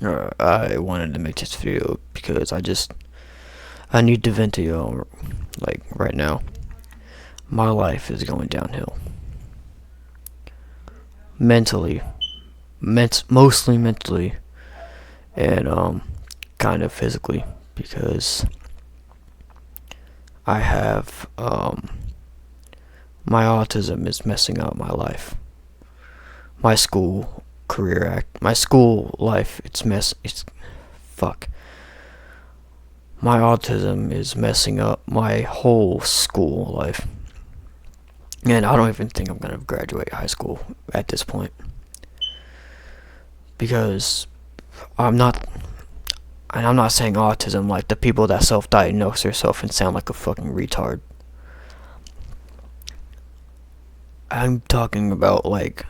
I wanted to make this video because I need to vent to y'all, like, right now. My life is going downhill. Mentally. Mostly mentally. And, kind of physically. Because I have, my autism is messing up my life. My school my school life, it's, fuck. My autism is messing up my whole school life. And I don't even think I'm gonna graduate high school at this point. Because I'm not, and I'm not saying autism like the people that self-diagnose themselves and sound like a fucking retard. I'm talking about, like,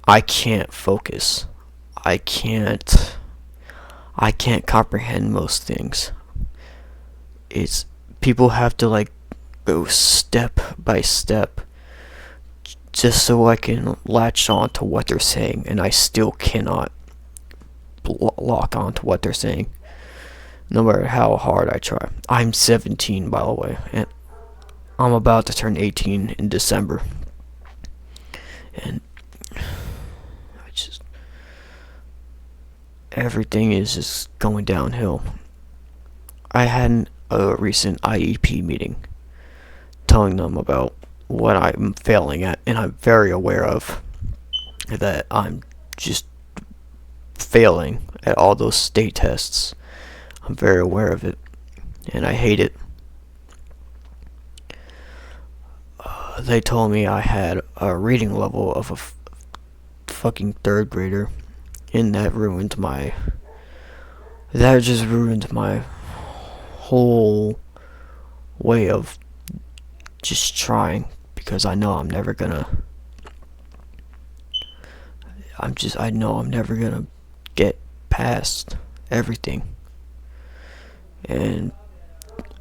I can't focus. I can't comprehend most things. It's people have to, like, go step by step just so I can latch on to what they're saying, and I still cannot lock on to what they're saying, no matter how hard I try. I'm 17, by the way, and I'm about to turn 18 in December, and everything is just going downhill. I had a recent IEP meeting telling them about what I'm failing at, and I'm very aware of that I'm just failing at all those state tests. I'm very aware of it, and I hate it. They told me I had a reading level of a fucking third grader, and that just ruined my whole way of just trying, because I know I'm never gonna get past everything. And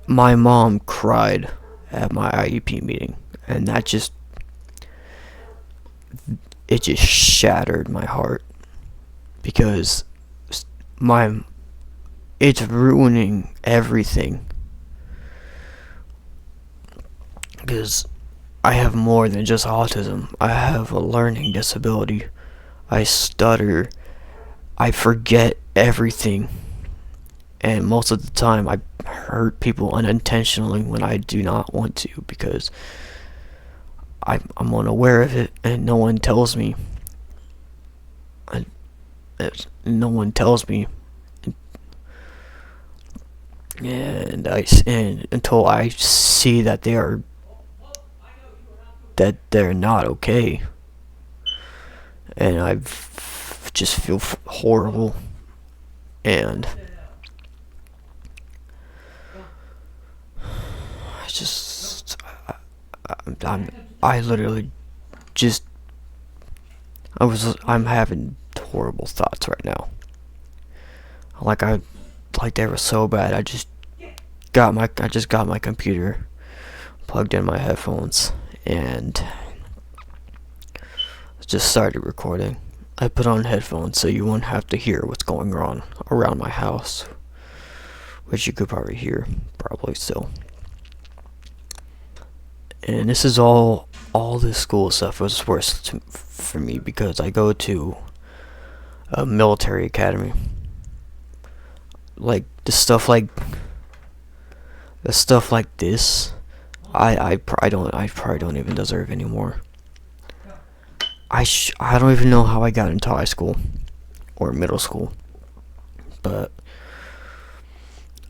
my mom cried at my IEP meeting, and it just shattered my heart, because it's ruining everything. Because I have more than just autism. I have a learning disability. I stutter. I forget everything. And most of the time I hurt people unintentionally when I do not want to, because I'm unaware of it, and no one tells me. No one tells me. And until I see that they're not okay, and I just feel horrible, and I literally just I'm having horrible thoughts right now. Like they were so bad. I just got my computer, plugged in my headphones, and just started recording. I put on headphones so you won't have to hear what's going on around my house, which you could probably hear, probably still. And this is all this school stuff was worse for me, because I go to a military academy. Like the stuff like this, I probably don't even deserve anymore. I don't even know how I got into high school or middle school, but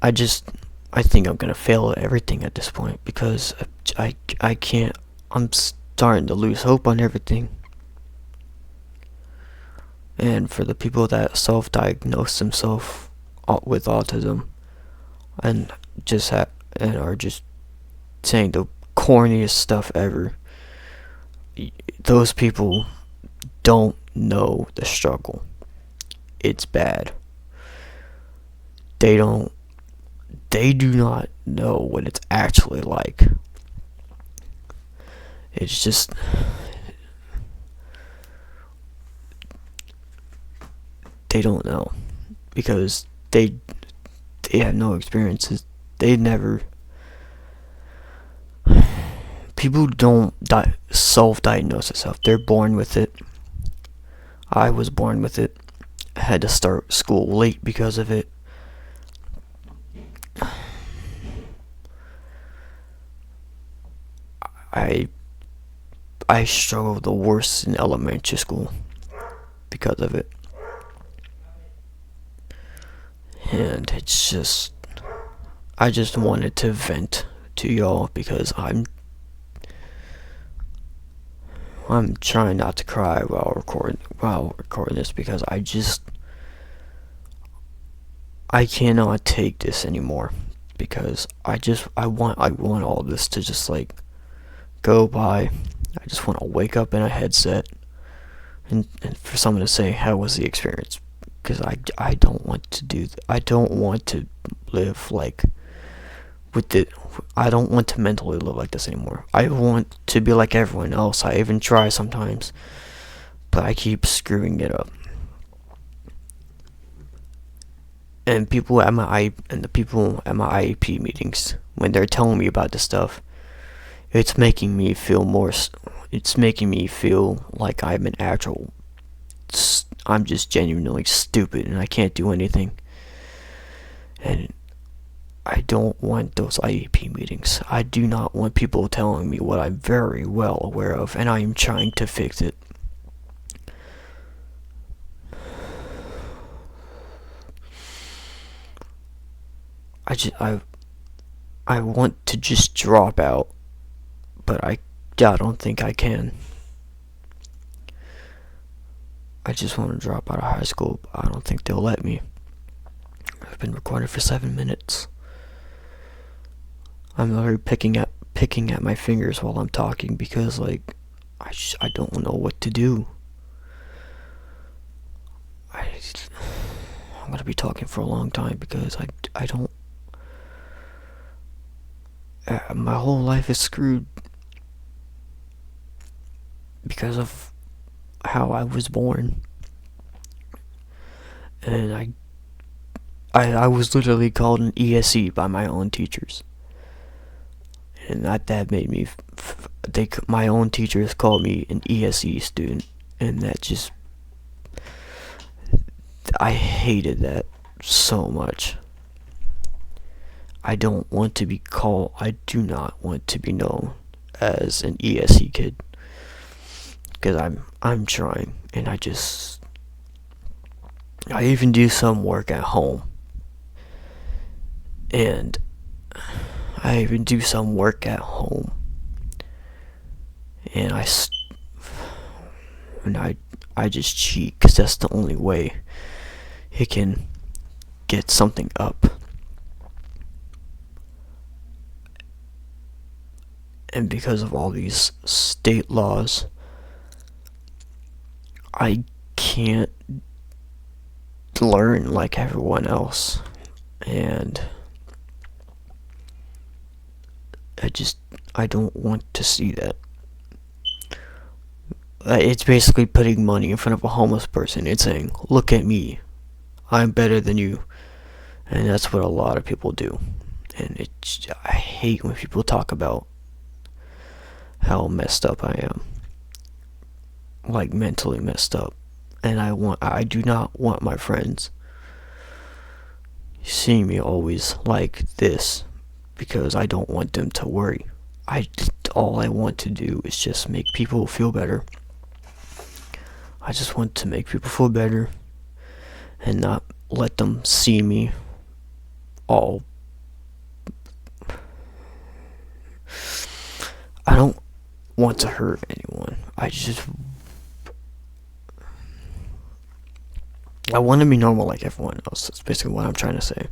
I think I'm gonna fail at everything at this point, because I can't. I'm starting to lose hope on everything. And for the people that self-diagnose themselves with autism and are just saying the corniest stuff ever, those people don't know the struggle. It's bad. They do not know what it's actually like. It's just they don't know because they have no experiences. They never. People don't self-diagnose themselves. They're born with it. I was born with it. I had to start school late because of it. I I struggled the worst in elementary school because of it. And it's just I just wanted to vent to y'all because I'm trying not to cry while recording this because I cannot take this anymore because I want all this to just like go by. I just want to wake up in a headset and for someone to say how was the experience because I don't want to I don't want to live like with it. I don't want to mentally live like this anymore. I want to be like everyone else. I even try sometimes, but I keep screwing it up. And the people at my IEP meetings, when they're telling me about this stuff, it's making me feel like I'm an actual. I'm just genuinely stupid and I can't do anything. And I don't want those IEP meetings. I do not want people telling me what I'm very well aware of, and I am trying to fix it. I want to just drop out, but I don't think I can. I just want to drop out of high school, but I don't think they'll let me. I've been recording for 7 minutes. I'm already picking at my fingers while I'm talking because like I don't know what to do. I'm gonna be talking for a long time because I don't. My whole life is screwed because of how I was born, and I was literally called an ESE by my own teachers. And that made me. My own teachers called me an ESE student, and that just. I hated that so much. I don't want to be called. I do not want to be known as an ESE kid, because I'm trying, and I even do some work at home, and I even do some work at home, and I just cheat because that's the only way it can get something up. And because of all these state laws, I can't learn like everyone else, and I don't want to see that. It's basically putting money in front of a homeless person and saying, look at me, I'm better than you. And that's what a lot of people do. And I hate when people talk about how messed up I am. Like mentally messed up. And I do not want my friends seeing me always like this, because I don't want them to worry. All I want to do is just make people feel better. I just want to make people feel better and not let them see me all. I don't want to hurt anyone. I want to be normal like everyone else. That's basically what I'm trying to say.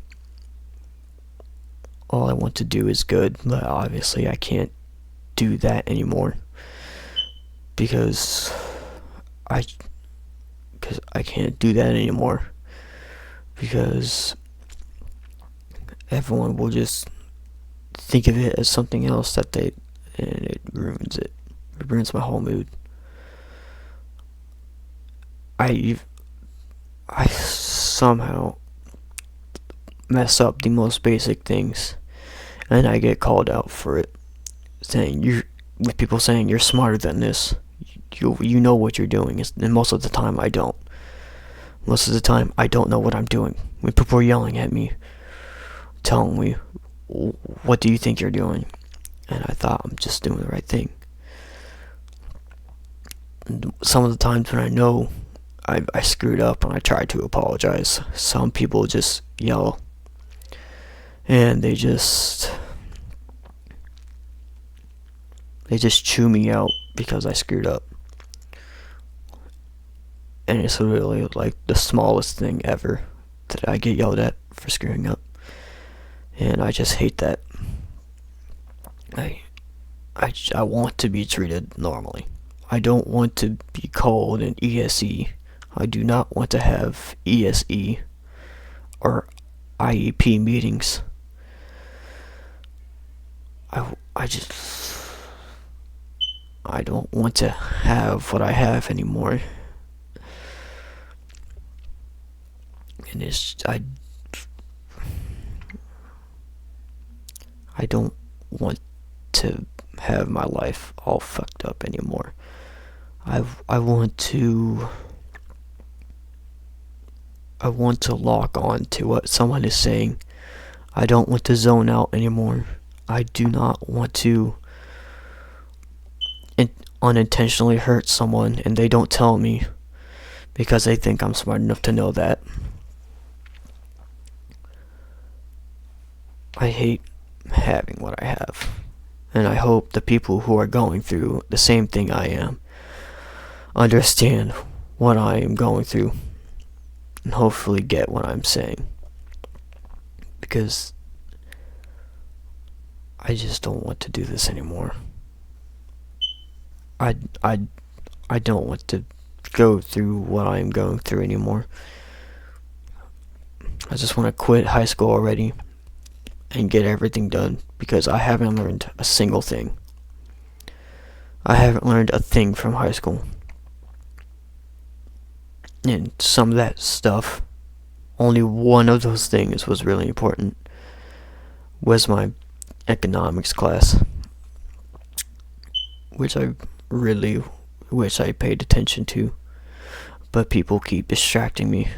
All I want to do is good, but obviously I can't do that anymore because I can't do that anymore because everyone will just think of it as something else and it ruins it. It ruins my whole mood. I somehow mess up the most basic things, and I get called out for it, saying with people saying you're smarter than this. You know what you're doing, and most of the time I don't. Most of the time I don't know what I'm doing. When people are yelling at me, telling me, "What do you think you're doing?" And I thought I'm just doing the right thing. And some of the times when I know I screwed up and I try to apologize, some people just yell and they just chew me out because I screwed up. And it's really like the smallest thing ever that I get yelled at for screwing up. And I just hate that. I want to be treated normally. I don't want to be called an ESE. I do not want to have ESE or IEP meetings. I don't want to have what I have anymore. And I don't want to have my life all fucked up anymore. I want to lock on to what someone is saying. I don't want to zone out anymore. I do not want to unintentionally hurt someone and they don't tell me because they think I'm smart enough to know that. I hate having what I have. And I hope the people who are going through the same thing I am understand what I am going through and hopefully get what I'm saying. Because I just don't want to do this anymore. I don't want to go through what I'm going through anymore. I just want to quit high school already and get everything done because I haven't learned a single thing. I haven't learned a thing from high school. And some of that stuff, only one of those things was really important, was my economics class, which I really wish I paid attention to, but people keep distracting me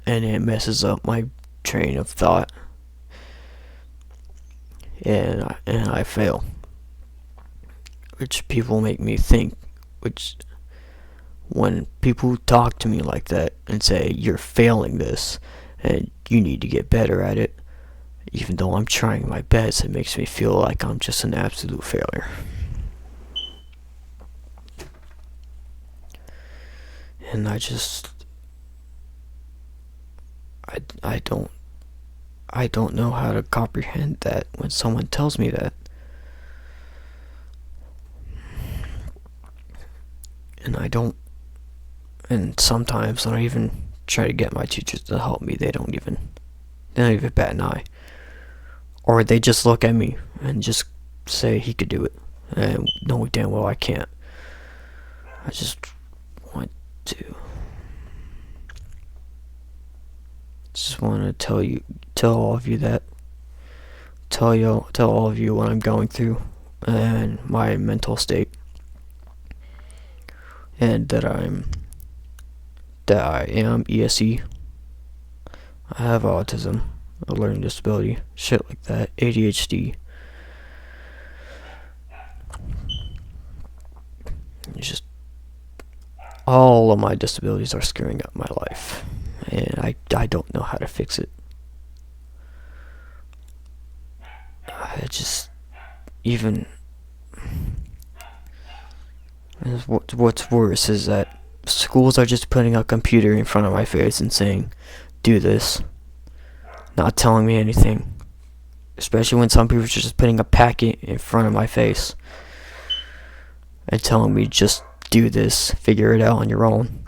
and it messes up my train of thought, and I fail, which people make me think, which when people talk to me like that and say you're failing this and you need to get better at it, even though I'm trying my best, it makes me feel like I'm just an absolute failure. And I don't know how to comprehend that when someone tells me that. And sometimes when I even try to get my teachers to help me, they don't even bat an eye. Or they just look at me and just say he could do it, and knowing damn well I can't. I just want to tell all of you that, tell all of you what I'm going through and my mental state, and that I am ESE. I have autism, a learning disability, shit like that, ADHD. It's just all of my disabilities are screwing up my life, and I don't know how to fix it. I just even what's worse is that schools are just putting a computer in front of my face and saying, do this, not telling me anything. Especially when some people are just putting a packet in front of my face and telling me, just do this, figure it out on your own,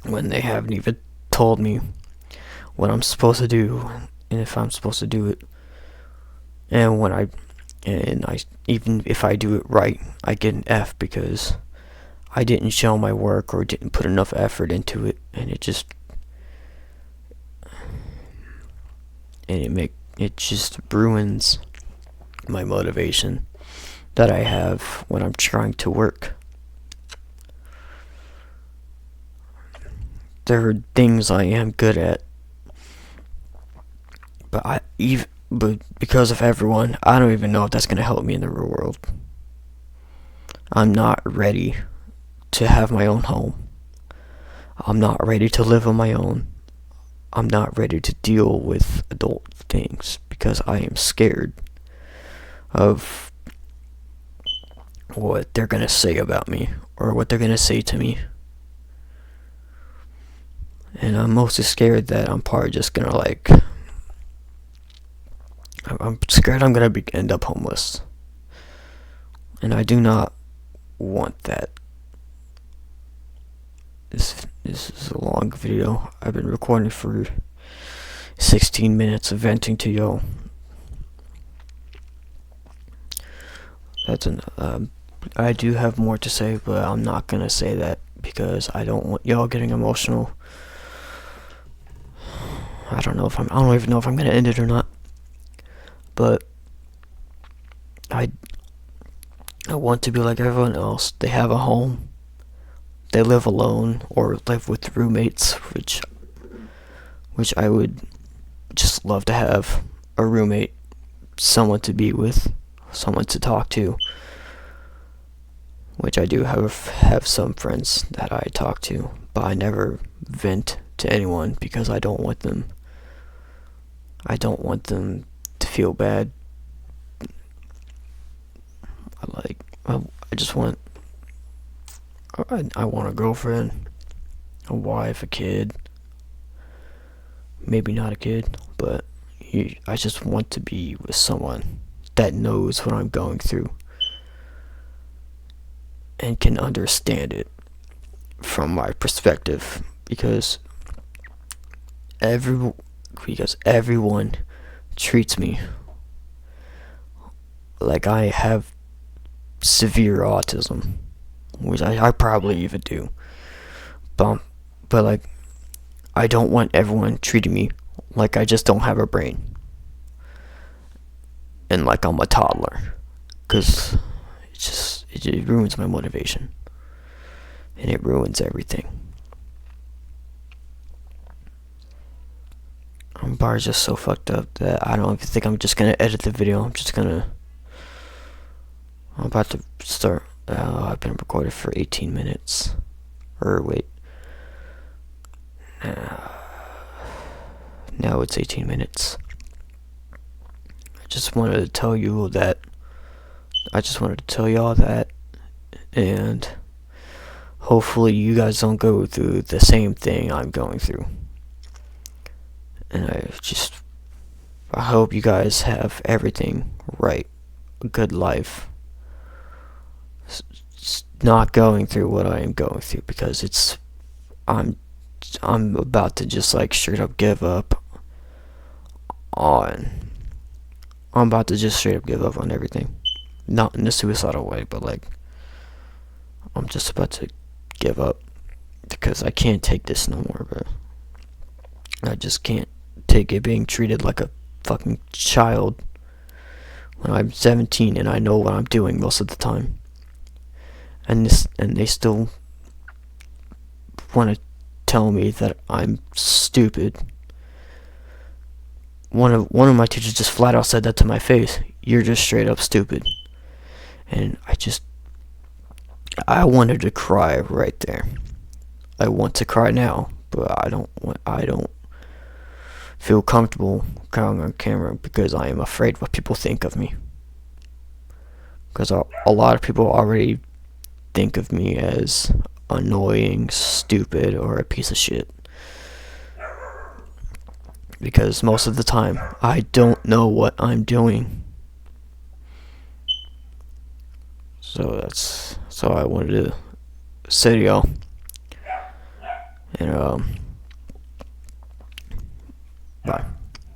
when they haven't even told me what I'm supposed to do and if I'm supposed to do it. And even if I do it right, I get an F because I didn't show my work or didn't put enough effort into it, and it just and it just ruins my motivation that I have when I'm trying to work. There are things I am good at, but because of everyone, I don't even know if that's gonna help me in the real world. I'm not ready to have my own home. I'm not ready to live on my own. I'm not ready to deal with adult things because I am scared of what they're gonna say about me or what they're gonna say to me. And I'm mostly scared that I'm probably just gonna I'm scared I'm gonna end up homeless. And I do not want that. This is a long video. I've been recording for 16 minutes of venting to y'all. I do have more to say, but I'm not gonna say that because I don't want y'all getting emotional. I don't even know if I'm gonna end it or not. But I want to be like everyone else. They have a home. They live alone or live with roommates, which I would just love to have a roommate, someone to be with, someone to talk to. Which I do have some friends that I talk to, but I never vent to anyone because I don't want them to feel bad. I want a girlfriend, a wife, a kid. Maybe not a kid, but I just want to be with someone that knows what I'm going through and can understand it from my perspective, because everyone treats me like I have severe autism, which I probably even do. But like, I don't want everyone treating me like I just don't have a brain and like I'm a toddler, because it ruins my motivation and it ruins everything. I'm probably just so fucked up that I don't even think I'm just gonna edit the video. I'm about to start. I've been recording for 18 minutes. Or wait. Now it's 18 minutes. I just wanted to tell y'all that, and hopefully you guys don't go through the same thing I'm going through. And I hope you guys have everything right, a good life. Not going through what I am going through, because I'm about to just straight up give up on. I'm about to just straight up give up on everything. Not in a suicidal way, but I'm just about to give up because I can't take this no more, bro. I just can't take it being treated like a fucking child when I'm 17 and I know what I'm doing most of the time. And they still want to tell me that I'm stupid. One of my teachers just flat out said that to my face. You're just straight up stupid. And I wanted to cry right there. I want to cry now, but I don't feel comfortable crying on camera because I am afraid what people think of me. Because a lot of people already think of me as annoying, stupid, or a piece of shit. Because most of the time, I don't know what I'm doing. So that's I wanted to say to y'all. And bye.